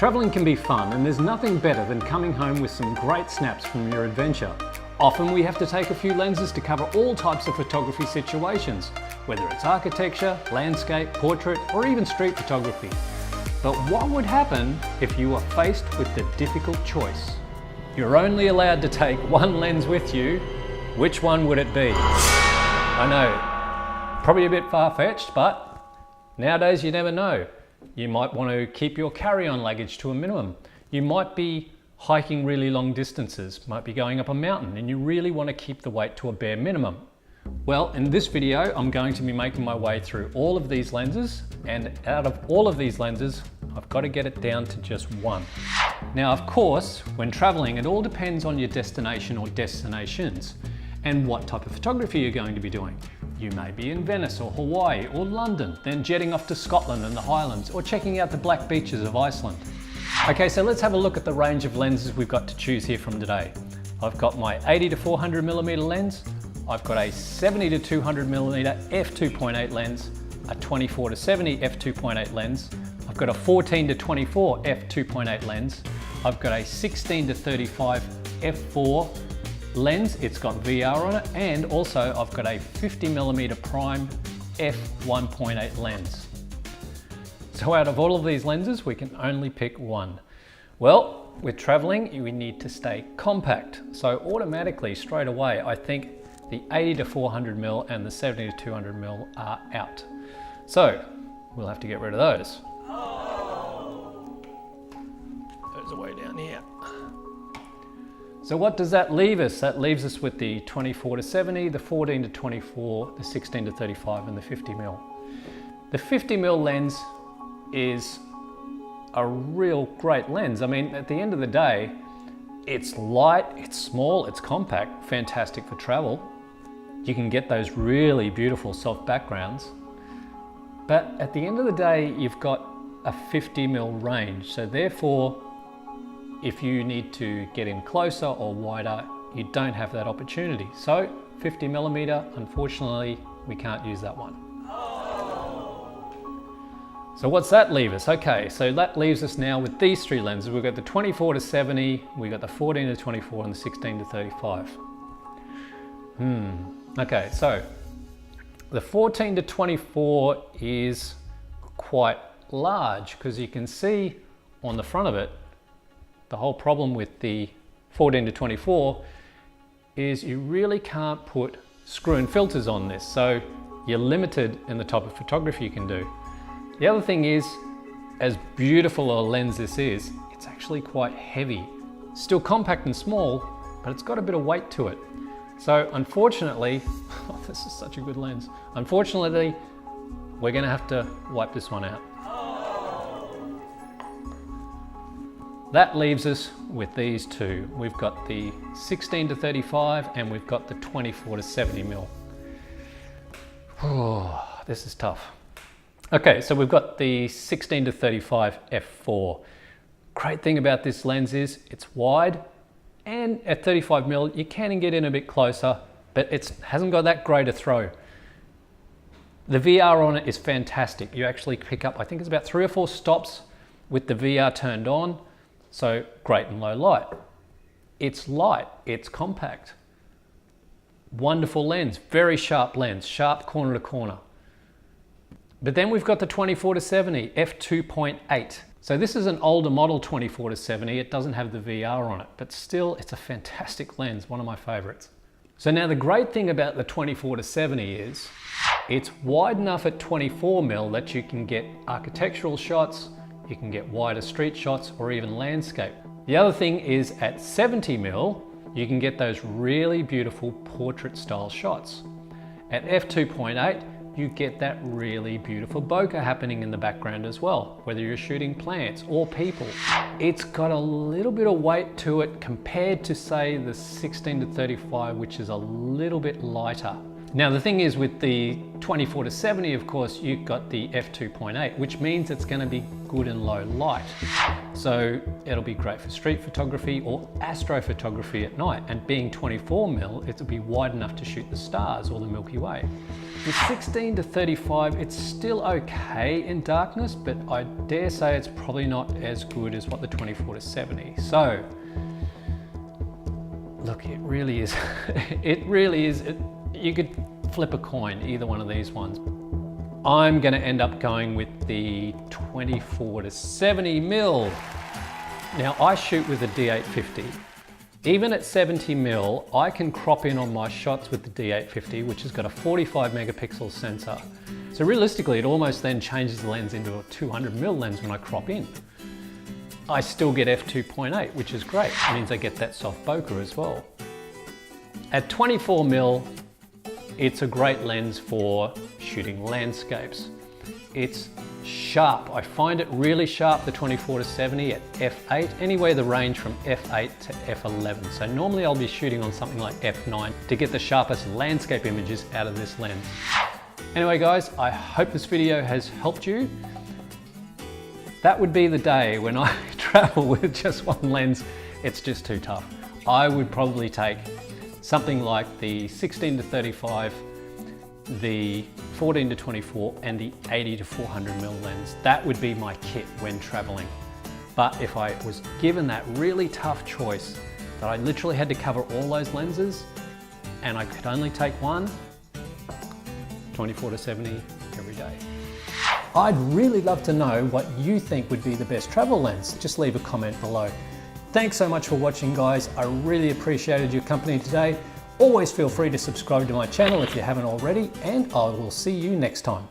Traveling can be fun, and there's nothing better than coming home with some great snaps from your adventure. Often we have to take a few lenses to cover all types of photography situations, whether it's architecture, landscape, portrait, or even street photography. But what would happen if you were faced with the difficult choice? You're only allowed to take one lens with you. Which one would it be? I know, probably a bit far-fetched, but nowadays you never know. You might want to keep your carry-on luggage to a minimum. You might be hiking really long distances, might be going up a mountain, and you really want to keep the weight to a bare minimum. Well, in this video, I'm going to be making my way through all of these lenses, and out of all of these lenses, I've got to get it down to just one. Now, of course, when traveling, it all depends on your destination or destinations and what type of photography you're going to be doing. You may be in Venice or Hawaii or London, then jetting off to Scotland and the Highlands, or checking out the black beaches of Iceland. Okay, so let's have a look at the range of lenses we've got to choose here from today. I've got my 80 to 400mm lens, I've got a 70 to 200mm f2.8 lens, a 24 to 70 f2.8 lens, I've got a 14 to 24 f2.8 lens, I've got a 16 to 35 f4 lens, it's got VR on it, and also I've got a 50mm prime f1.8 lens. So out of all of these lenses, we can only pick one. Well, with traveling, we need to stay compact. So automatically, straight away, I think the 80 to 400mm and the 70 to 200mm are out. So we'll have to get rid of those. Those are way down here. So what does that leave us? That leaves us with the 24 to 70, the 14 to 24, the 16 to 35, and the 50mm. The 50mm lens is a real great lens. I mean, at the end of the day, it's light, it's small, it's compact, fantastic for travel. You can get those really beautiful soft backgrounds. But at the end of the day, you've got a 50mm range. So therefore, if you need to get in closer or wider, you don't have that opportunity. So 50mm, unfortunately, we can't use that one. So what's that leave us? Okay, so that leaves us now with these three lenses. We've got the 24 to 70, we've got the 14 to 24, and the 16 to 35. Okay, so the 14 to 24 is quite large because you can see on the front of it, the whole problem with the 14 to 24 is you really can't put screw-in filters on this. So you're limited in the type of photography you can do. The other thing is, as beautiful a lens this is, it's actually quite heavy. Still compact and small, but it's got a bit of weight to it. So unfortunately, this is such a good lens. Unfortunately, we're gonna have to wipe this one out. That leaves us with these two. We've got the 16 to 35 and we've got the 24 to 70mm. Oh, this is tough. Okay, so we've got the 16 to 35 f4. Great thing about this lens is it's wide, and at 35mm you can get in a bit closer, but it hasn't got that great a throw. The VR on it is fantastic. You actually pick up, I think it's about 3 or 4 stops with the VR turned on, so great in low light. It's light, it's compact. Wonderful lens, very sharp lens, sharp corner to corner. But then we've got the 24 to 70 f2.8. So this is an older model 24 to 70. It doesn't have the VR on it, but still it's a fantastic lens, one of my favorites. So now the great thing about the 24 to 70 is it's wide enough at 24mm that you can get architectural shots, you can get wider street shots, or even landscape. The other thing is at 70mm, you can get those really beautiful portrait style shots. At f2.8, you get that really beautiful bokeh happening in the background as well, whether you're shooting plants or people. It's got a little bit of weight to it compared to, say, the 16 to 35, which is a little bit lighter. Now the thing is, with the 24 to 70, of course, you've got the f2.8, which means it's going to be good in low light. So it'll be great for street photography or astrophotography at night. And being 24mm, it'll be wide enough to shoot the stars or the Milky Way. The 16 to 35, it's still okay in darkness, but I dare say it's probably not as good as what the 24 to 70. So, look, it really is, you could flip a coin, either one of these ones. I'm gonna end up going with the 24 to 70 mil. Now, I shoot with a D850. Even at 70 mil, I can crop in on my shots with the D850, which has got a 45 megapixel sensor. So realistically, it almost then changes the lens into a 200 mil lens when I crop in. I still get f2.8, which is great. It means I get that soft bokeh as well. At 24 mil, it's a great lens for shooting landscapes. It's sharp. I find it really sharp, the 24 to 70 at f8, anyway the range from f8 to f11. So normally I'll be shooting on something like f9 to get the sharpest landscape images out of this lens. Anyway guys, I hope this video has helped you. That would be the day when I travel with just one lens. It's just too tough. I would probably take something like the 16 to 35, the 14 to 24 and the 80 to 400 mil lens. That would be my kit when traveling. But if I was given that really tough choice that I literally had to cover all those lenses and I could only take one, 24 to 70 every day. I'd really love to know what you think would be the best travel lens. Just leave a comment below. Thanks so much for watching guys. I really appreciated your company today. Always feel free to subscribe to my channel if you haven't already, and I will see you next time.